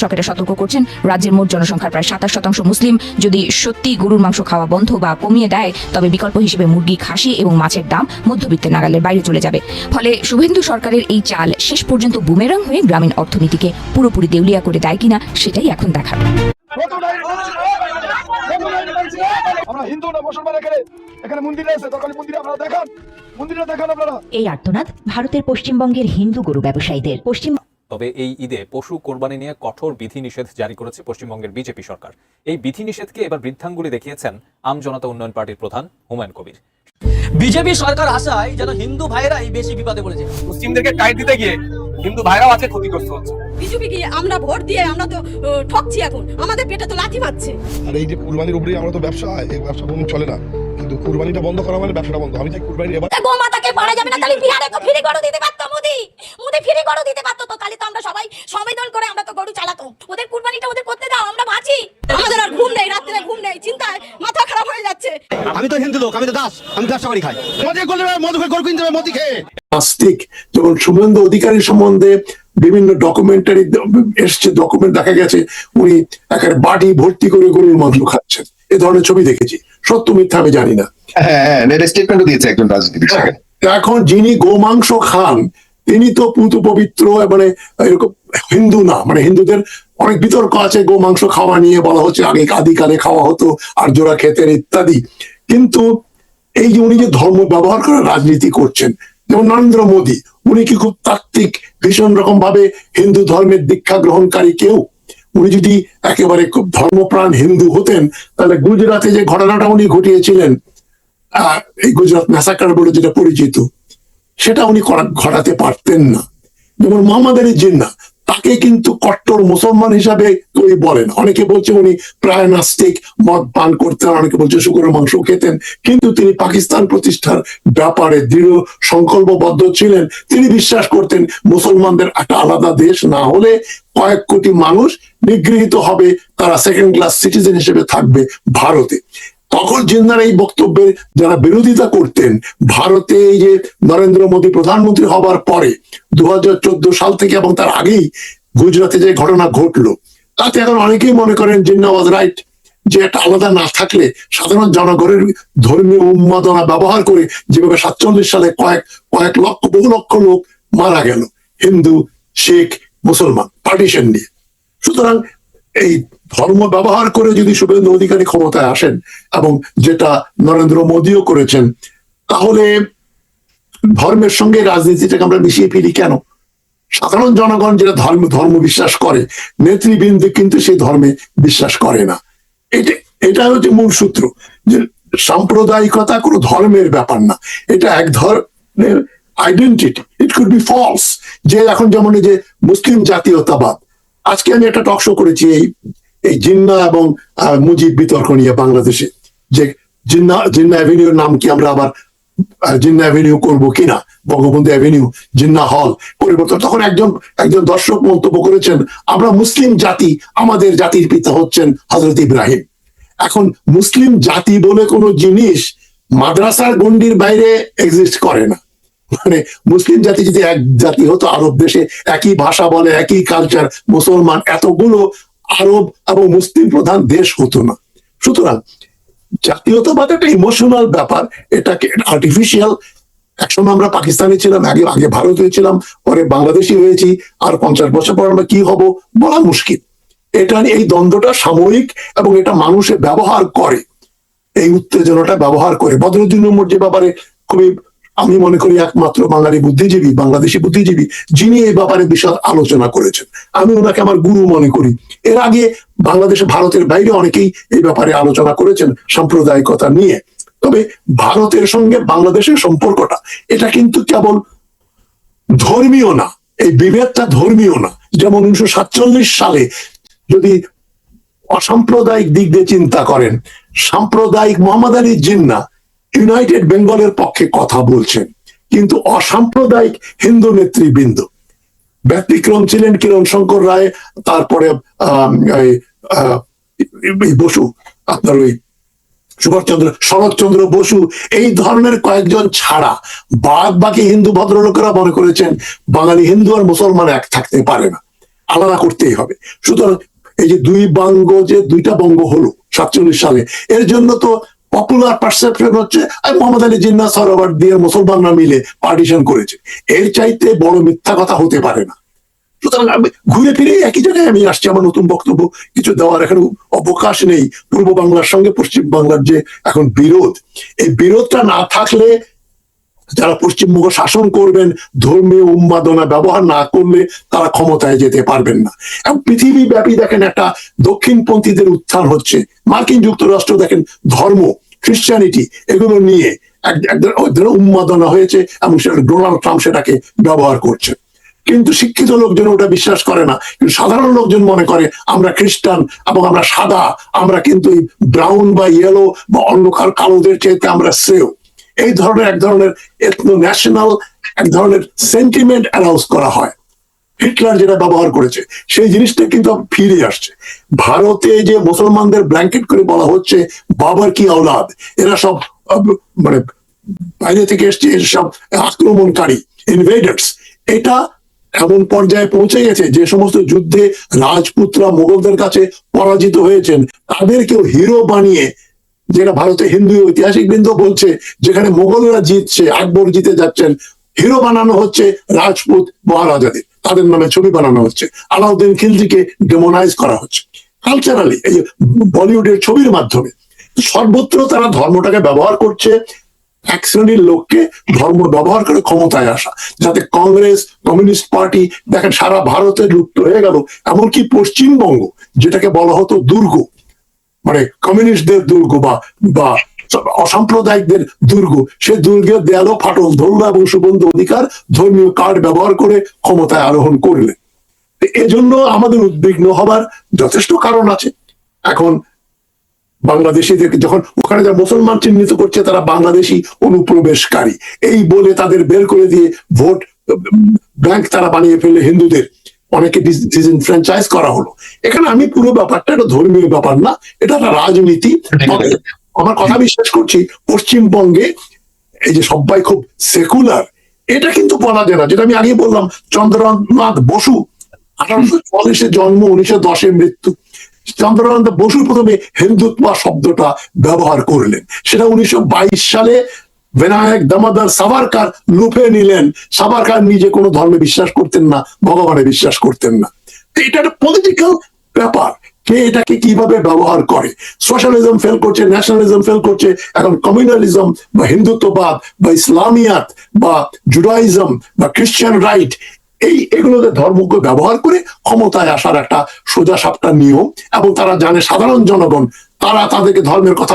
সরকার সতর্ক করছেন, রাজ্যের মোট জনসংখ্যার প্রায় 27% মুসলিম। যদি সত্যি গরুর মাংস খাওয়া বন্ধ বা কমিয়ে দেয়, তবে বিকল্প হিসেবে মুরগি, খাসি এবং মাছের দাম মধ্যবিত্তের নাগালের বাইরে চলে যাবে। ফলে শুভেন্দু সরকারের এই চাল শেষ পর্যন্ত বুমেরাং হয়ে গ্রামীণ অর্থনীতিকে পুরোপুরি দেউলিয়া করে দেয় কিনা, সেটাই এখন দেখার। এই আর্তনাদ ভারতের পশ্চিমবঙ্গের হিন্দু গরু ব্যবসায়ীদের। তবে এই ঈদে পশু কোরবানি নিয়ে কঠোর বিধিনিষেধ জারি করেছে পশ্চিমবঙ্গের বিজেপি সরকার। এই বিধিনিষেধকে এবার বৃদ্ধাঙ্গুলি দেখিয়েছেন আম জনতা উন্নয়ন পার্টির প্রধান হুমায়ুন কবির। বিজেপি সরকার আসায় যেন হিন্দু ভাইরাই বেশি বিপদে পড়েছে। মুসলিমদেরকে টাইট দিতে গিয়ে হিন্দু ভাইরাও আছে ক্ষতিগ্রস্ত হচ্ছে। বিজেপিকে আমরা ভোট দিয়ে আমরা তো ঠকছি, এখন আমাদের পেটে তো লাথি মারছে। আর এই যে কুরবানির উপরে আমরা তো ব্যবসা, এই ব্যবসা কোনো চলে না, কিন্তু কুরবানিটা বন্ধ করা মানে ব্যবসাটা বন্ধ। আমি চাই কুরবানি এবার গোমাতাকে পারা যাবে না, তাহলে বিহারে তো ফ্রি গরু দিতে পারতো। মোদি ফ্রি গরু দিতে পারতো, তো তাহলে তো আমরা সবাই সংবেদন করে আমরা তো গরু চালাতো। ওদের কুরবানিটা ওদের করতে দাও, আমরা বাঁচি। আমাদের আর ঘুম নেই, রাত্রে ঘুম নেই, চিন্তায় মাথা খারাপ হয়ে যাচ্ছে। আমি তো হিন্দু লোক, আমি তো দাস, আমি ব্যবসা করি খাই। মধু খেয়ে গরু কিনতে হবে, মধু খেয়ে। নাস্তিক যেমন শুভেন্দু অধিকারী সম্বন্ধে বিভিন্ন ডকুমেন্টারি এসছে, ডকুমেন্ট দেখা গেছে উনি একেবারে বাটি ভর্তি করে গরুর মাংস খাচ্ছেন। এ ধরনের ছবি দেখেছি, সত্য মিথ্যা আমি জানি না। স্টেটমেন্টও দিয়েছে একজন রাজনীতিবিদ। এখন যিনি গোমাংস খান তিনি তো পুত পবিত্র, মানে এরকম হিন্দু না। মানে হিন্দুদের অনেক বিতর্ক আছে গোমাংস খাওয়া নিয়ে, বলা হচ্ছে আগে আদিকালে খাওয়া হতো, আর্যরা খেতেন ইত্যাদি। কিন্তু এই যে উনি যে ধর্ম ব্যবহার করে রাজনীতি করছেন, যেমন নরেন্দ্র মোদী, উনি কি খুব তাত্ত্বিক, ভীষণ রকম ভাবে হিন্দু ধর্মের দীক্ষা গ্রহণকারী কেউ? উনি যদি একেবারে খুব ধর্মপ্রাণ হিন্দু হতেন, তাহলে গুজরাটে যে ঘটনাটা উনি ঘটিয়েছিলেন, এই গুজরাট ম্যাসাকার বলে যেটা পরিচিত, সেটা উনি ঘটাতে পারতেন না। যেমন মোহাম্মদ আলী জিন্নাহ, তাকে কিন্তু কট্টর মুসলমান হিসাবে কেউ বলেন। অনেকে বলছে উনি প্রায় নাস্তিক, মদ পান করতেন, অনেকে বলছে শুকরের মাংস খেতেন, কিন্তু তিনি পাকিস্তান প্রতিষ্ঠার ব্যাপারে দৃঢ় সংকল্পবদ্ধ ছিলেন। তিনি বিশ্বাস করতেন মুসলমানদের একটা আলাদা দেশ না হলে কয়েক কোটি মানুষ নিগৃহীত হবে, তারা সেকেন্ড ক্লাস সিটিজেন হিসেবে থাকবে ভারতে। তখন জিন্নাহর এই বক্তব্যের যারা বিরোধিতা করতেন, ভারতে এই যে নরেন্দ্র মোদী প্রধানমন্ত্রী হবার পরে 2014 সাল থেকে এবং তার আগেই গুজরাটে যে ঘটনা ঘটলো, তাতে এখন অনেকেই মনে করেন জিন্নাহ ওয়াজ রাইট, যে একটা আলাদা না থাকলে সাধারণ জনগণের ধর্মীয় উন্মাদনা ব্যবহার করে যেভাবে 47 সালে কয়েক লক্ষ, বহু লক্ষ লোক মারা গেল, হিন্দু, শিখ, মুসলমান পার্টিশন নিয়ে। সুতরাং এই ধর্ম ব্যবহার করে যদি শুভেন্দু অধিকারী ক্ষমতায় আসেন, এবং যেটা নরেন্দ্র মোদীও করেছেন, তাহলে ধর্মের সঙ্গে রাজনীতিটাকে আমরা মিশিয়ে ফেলি কেন? সাধারণ জনগণ যেটা ধর্ম বিশ্বাস করে, নেতৃবৃন্দ কিন্তু সেই ধর্মে বিশ্বাস করে না। এটা হচ্ছে মূল সূত্র, যে সাম্প্রদায়িকতা কোনো ধর্মের ব্যাপার না, এটা এক ধরনের identity. It could be false. যে এখন যেমন এই যে মুসলিম জাতীয়তাবাদ, আজকে আমি একটা টক শো করেছি এই জিন্নাহ এবং মুজিব বিতর্ক নিয়ে বাংলাদেশে, যে জিন্নাহ অ্যাভিনিউর নাম কি আমরা আবার জিন্নাহ অ্যাভিনিউ করবো কিনা, বঙ্গবন্ধু অ্যাভিনিউ জিন্নাহ হল পরিবর্তন। তখন একজন দর্শক মন্তব্য করেছেন, আমরা মুসলিম জাতি, আমাদের জাতির পিতা হচ্ছেন হযরত ইব্রাহিম। এখন মুসলিম জাতি বলে কোনো জিনিস মাদ্রাসার গণ্ডির বাইরে এক্সিস্ট করে না। মানে মুসলিম জাতি যদি এক জাতি হতো, আরব দেশে একই ভাষা বলে, একই কালচার, মুসলমান, এতগুলো আরব এবং মুসলিম প্রধান দেশ হতো না। সুতরাং জাতীয়তাবাদ একটা ইমোশনাল ব্যাপার, এটাকে আর্টিফিশিয়াল। একসময় আমরা পাকিস্তানি ছিলাম, আগে ভারতীয় ছিলাম, পরে বাংলাদেশি হয়েছি, আর 50 বছর পর আমরা কি হব বলা মুশকিল। এটা এই দ্বন্দ্বটা সাময়িক, এবং এটা মানুষে ব্যবহার করে, এই উত্তেজনাটা ব্যবহার করে। বদরুদ্দীন উমর যে ব্যাপারে খুবই, আমি মনে করি একমাত্র বাঙালি বুদ্ধিজীবী, বাংলাদেশি বুদ্ধিজীবী, যিনি এই ব্যাপারে বিশাল আলোচনা করেছেন। আমি ওনাকে আমার গুরু মনে করি। এর আগে বাংলাদেশে, ভারতের বাইরে অনেকেই এই ব্যাপারে আলোচনা করেছেন সাম্প্রদায়িকতা নিয়ে। তবে ভারতের সঙ্গে বাংলাদেশের সম্পর্কটা, এটা কিন্তু কেবল ধর্মীয় না, এই বিভেদটা ধর্মীয় না। যেমন 1947 সালে যদি অসাম্প্রদায়িক দিক দিয়ে চিন্তা করেন, সাম্প্রদায়িক মোহাম্মদ আলী জিন্নাহ ইউনাইটেড বেঙ্গলের পক্ষে কথা বলছেন, কিন্তু অসাম্প্রদায়িক হিন্দু নেতৃবৃন্দ, ব্যতিক্রম ছিলেন কিরণ শঙ্কর রায়, তারপরে বসু, আপনার ওই শরৎচন্দ্র বসু, এই ধরনের কয়েকজন ছাড়া বাদ বাকি হিন্দু ভদ্রলোকেরা মনে করেছেন বাঙালি হিন্দু আর মুসলমান এক থাকতে পারে না। আলাদা করতেই হবে। সুতরাং এই যে দুই বঙ্গ, যে দুইটা বঙ্গ হলো 47 সালে, এর জন্য তো পপুলার পারসেপশন হচ্ছে মোহাম্মদ আলী জিন্নাহ সরোয়ার দিয়ে মুসলমানরা মিলে পার্টিশন করেছে। এর চাইতে বড় মিথ্যা কথা হতে পারে না। সুতরাং আমি ঘুরে ফিরে একই জায়গায় আমি আসছি। আমার নতুন বক্তব্য কিছু দেওয়ার এখন অবকাশ নেই। পূর্ব বাংলার সঙ্গে পশ্চিম বাংলার যে এখন বিরোধ, এই বিরোধটা না থাকলে যারা পশ্চিমবঙ্গ শাসন করবেন ধর্মীয় উন্মাদনা ব্যবহার না করলে তারা ক্ষমতায় যেতে পারবেন না। এবং পৃথিবী ব্যাপী দেখেন একটা দক্ষিণপন্থীদের উত্থান হচ্ছে। মার্কিন যুক্তরাষ্ট্র দেখেন ধর্ম, খ্রিস্টানিটি এগুলো নিয়ে এক ধরনের উন্মাদনা হয়েছে এবং সেটা ডোনাল্ড ট্রাম্প সেটাকে ব্যবহার করছে। কিন্তু শিক্ষিত লোকজন ওটা বিশ্বাস করে না। কিন্তু সাধারণ লোকজন মনে করে আমরা খ্রিস্টান এবং আমরা সাদা, আমরা কিন্তু ব্রাউন বা ইয়েলো বা অন্য কালোদের চাইতে আমরা শ্রেয়। এই ধরনের এক ধরনের এথনো ন্যাশনাল এক ধরনের সেন্টিমেন্ট অ্যানাউন্স করা হয়। হিটলার যেটা ব্যবহার করেছে সেই জিনিসটা কিন্তু ফিরে আসছে। ভারতে যে মুসলমানদের ব্ল্যাঙ্কেট করে বলা হচ্ছে বাবার কি আওলাদ, এরা সব মানে বাইরে থেকে এসছে, সব আক্রমণকারী, ইনভেডার্স। এটা এমন পর্যায়ে পৌঁছে গেছে যে সমস্ত যুদ্ধে রাজপুতরা মোগলদের কাছে পরাজিত হয়েছেন তাদেরকেও হিরো বানিয়ে, যেটা ভারতে হিন্দু ঐতিহাসিক বৃন্দ বলছে, যেখানে মোগলরা জিতছে, আকবর জিতে যাচ্ছেন, হিরো বানানো হচ্ছে রাজপুত মহারাজাদের, তাদের নামে ছবি বানানো হচ্ছে। আলাউদ্দিন খিলজিকে ডেমোনাইজ করা হচ্ছে কালচারালি, এই বলিউডের ছবির মাধ্যমে। সর্বত্র তারা ধর্মটাকে ব্যবহার করছে এক শ্রেণীর লোককে ধর্ম ব্যবহার করে ক্ষমতায় আসা, যাতে কংগ্রেস, কমিউনিস্ট পার্টি দেখেন সারা ভারতে লুপ্ত হয়ে গেল। এমনকি পশ্চিমবঙ্গ, যেটাকে বলা হতো দুর্গ, মানে কমিউনিস্টদের দুর্গ বা অসাম্প্রদায়িকদের দুর্গ, সে দুর্গের দেয়ালও ফাটল ধরল এবং শুভেন্দু অধিকার ধর্মীয় কার্ড ব্যবহার করে ক্ষমতায় আরোহণ করলেন। এজন্য আমাদের উদ্বিগ্ন হবার যথেষ্ট কারণ আছে। এখন বাংলাদেশিদেরকে যখন ওখানে যারা মুসলমান চিহ্নিত করছে তারা বাংলাদেশি অনুপ্রবেশকারী এই বলে তাদের বের করে দিয়ে ভোট ব্যাংক তারা বানিয়ে ফেললে হিন্দুদের, অনেকে ডিসএনফ্র্যাঞ্চাইজ করা হলো। এখানে আমি পুরো ব্যাপারটা একটা ধর্মীয় ব্যাপার না, এটা একটা রাজনীতি। আমার কথা বিশ্বাস করছি পশ্চিমবঙ্গে এই যে সবাই খুব সেকুলার, এটা কিন্তু বলা যায় না। যেটা আমি আগে বললাম, চন্দ্রনাথ বসু 1840 জন্ম, 1910 মৃত্যু। চন্দ্রনাথ বসু প্রথমে হিন্দুত্ব শব্দটা ব্যবহার করলেন, সেটা 1922 সালে বিনায়ক দামোদর সাভারকার লুফে নিলেন। সাভারকার নিজে কোনো ধর্মে বিশ্বাস করতেন না, ভগবানে বিশ্বাস করতেন না। এটা একটা পলিটিক্যাল ব্যাপার, কে এটাকে কিভাবে ব্যবহার করে। সোশ্যালিজম ফেল করছে, ন্যাশনালিজম ফেল করছে, এখন কমিউনালিজম বা হিন্দুত্ববাদ বা ইসলামিয়াত বা জুডাইজম বা খ্রিস্টান রাইট, এগুলোকে ধর্মকে ব্যবহার করে ক্ষমতায় আসার একটা সোজা সাপটা নিয়ম। এবং তারা জানে সাধারণ জনগণ তারা তাদেরকে ধর্মের কথা